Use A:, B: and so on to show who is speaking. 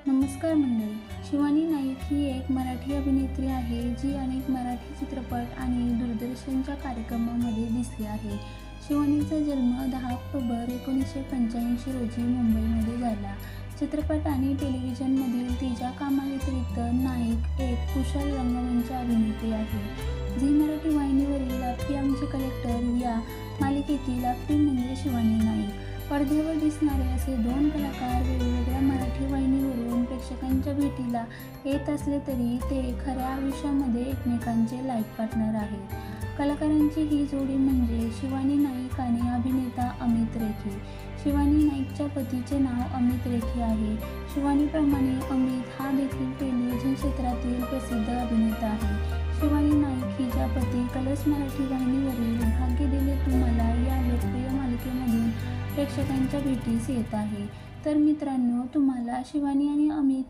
A: नमस्कार मंडळी. शिवानी नाईक ही एक मराठी अभिनेत्री आहे जी अनेक मराठी चित्रपट आणि दूरदर्शनच्या कार्यक्रमांमध्ये दिसली आहे. शिवानीचा जन्म 10 ऑक्टोबर 1985 रोजी मुंबईमध्ये झाला. चित्रपट आणि टेलिव्हिजनमधील तिच्या कामाव्यतिरिक्त नाईक एक कुशल रंगमंच अभिनेत्री आहे. झी मराठी वाहिनीवरील आपली आमची कलेक्टर या मालिकेतील आपली म्हणजे शिवानी नाईक. पडद्यावर दिसणारे असे दोन कलाकार वेगवेगळ्या मराठी वाहिनीवरून प्रेक्षकांच्या भेटीला येत असले तरी ते खऱ्या आयुष्यामध्ये एकमेकांचे लाईफ पार्टनर आहेत. कलाकारांची ही जोडी म्हणजे शिवानी नाईक आणि अभिनेता अमित रेखे. शिवानी नाईकच्या पतीचे नाव अमित रेखे आहे. शिवानीप्रमाणे अमित हा देखील टेलिव्हिजन क्षेत्रातील प्रसिद्ध अभिनेता आहे. शिवानी नाईक हिच्या पती कलर्स मराठी वाहिनीवरील भाग्य दिले तुम्हाला या लोकप्रिय मालिकेमधून प्रेक्षकांच्या भेटीस येत आहे. तर मित्रांनो, तुम्हाला शिवानी आणि अमित